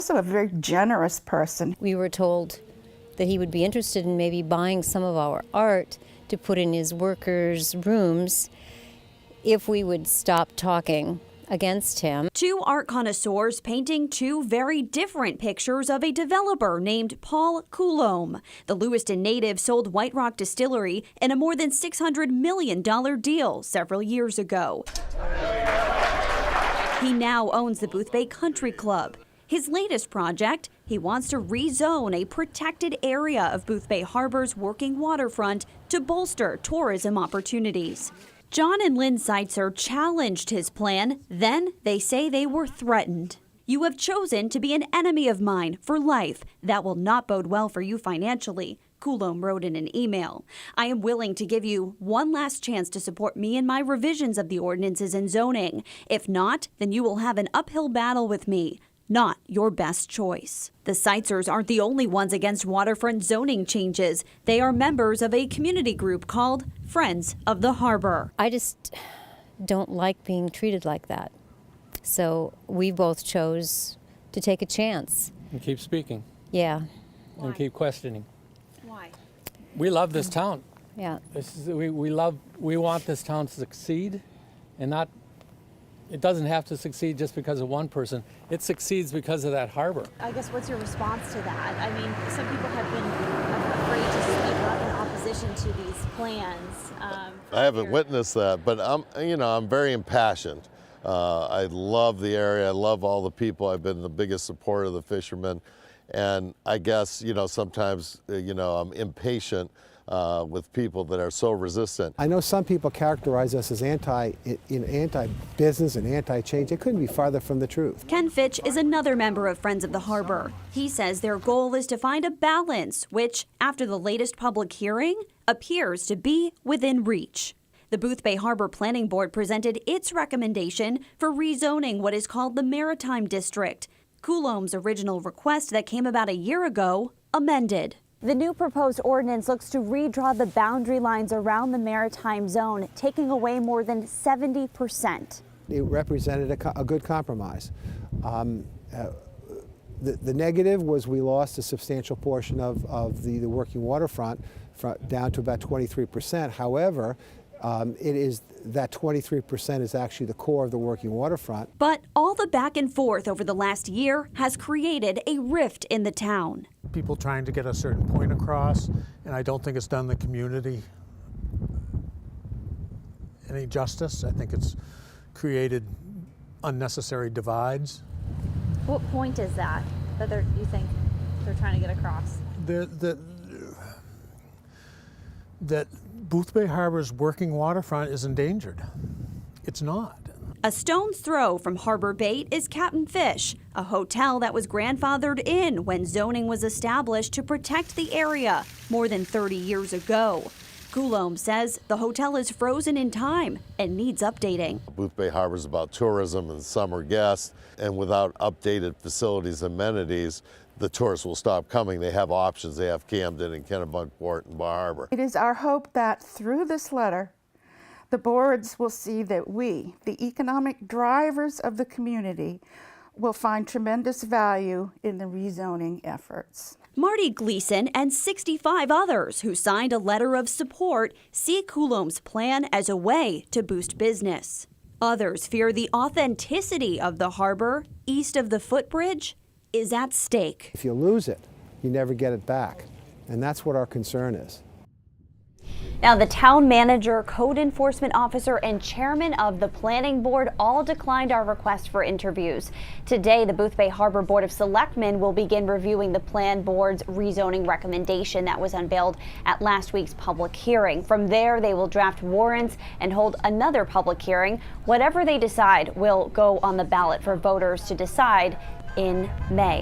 Also a very generous person. We were told that he would be interested in maybe buying some of our art to put in his workers' rooms if we would stop talking against him. Two art connoisseurs painting two very different pictures of a developer named Paul Coulombe. The Lewiston native sold White Rock Distillery in a more than $600 million deal several years ago. He now owns the Boothbay Country Club. His latest project, he wants to rezone a protected area of Boothbay Harbor's working waterfront to bolster tourism opportunities. John and Lynn Seitzer challenged his plan, then they say they were threatened. You have chosen to be an enemy of mine for life. That will not bode well for you financially, Coulombe wrote in an email. I am willing to give you one last chance to support me in my revisions of the ordinances and zoning. If not, then you will have an uphill battle with me. Not your best choice. The Seitzers aren't the only ones against waterfront zoning changes. They are members of a community group called Friends of the Harbor. I just don't like being treated like that. So we both chose to take a chance. And keep speaking. Yeah. Why? And keep questioning. Why? We love this town. Yeah. We want this town to succeed, and not. It doesn't have to succeed just because of one person. It succeeds because of that harbor. I guess what's your response to that? I mean, some people have been afraid to speak up in opposition to these plans. I haven't witnessed that, but I'm very impassioned. I love the area. I love all the people. I've been the biggest supporter of the fishermen, and I guess sometimes I'm impatient with people that are so resistant. I know some people characterize us as anti-business and anti-change. It couldn't be farther from the truth. Ken Fitch is another member of Friends of the Harbor. He says their goal is to find a balance, which, after the latest public hearing, appears to be within reach. The Boothbay Harbor Planning Board presented its recommendation for rezoning what is called the Maritime District. Coulombe's original request that came about a year ago amended. The new proposed ordinance looks to redraw the boundary lines around the maritime zone, taking away more than 70%. It represented a good compromise. The negative was we lost a substantial portion of the working waterfront down to about 23%. However, that 23% is actually the core of the working waterfront. But all the back and forth over the last year has created a rift in the town. People trying to get a certain point across, and I don't think it's done the community any justice. I think it's created unnecessary divides. What point is that you think they're trying to get across? That Boothbay Harbor's working waterfront is endangered. It's not. A stone's throw from Harbor Bait is Captain Fish, a hotel that was grandfathered in when zoning was established to protect the area more than 30 years ago. Coulombe says the hotel is frozen in time and needs updating. Boothbay Harbor is about tourism and summer guests, and without updated facilities and amenities, the tourists will stop coming. They have options. They have Camden and Kennebunkport and Bar Harbor. It is our hope that through this letter, the boards will see that we, the economic drivers of the community, will find tremendous value in the rezoning efforts. Marty Gleason and 65 others who signed a letter of support see Coulombe's plan as a way to boost business. Others fear the authenticity of the harbor east of the footbridge is at stake. If you lose it, you never get it back. And that's what our concern is. Now, the town manager, code enforcement officer, and chairman of the planning board all declined our request for interviews. Today, the Boothbay Harbor Board of Selectmen will begin reviewing the plan board's rezoning recommendation that was unveiled at last week's public hearing. From there, they will draft warrants and hold another public hearing. Whatever they decide will go on the ballot for voters to decide in May.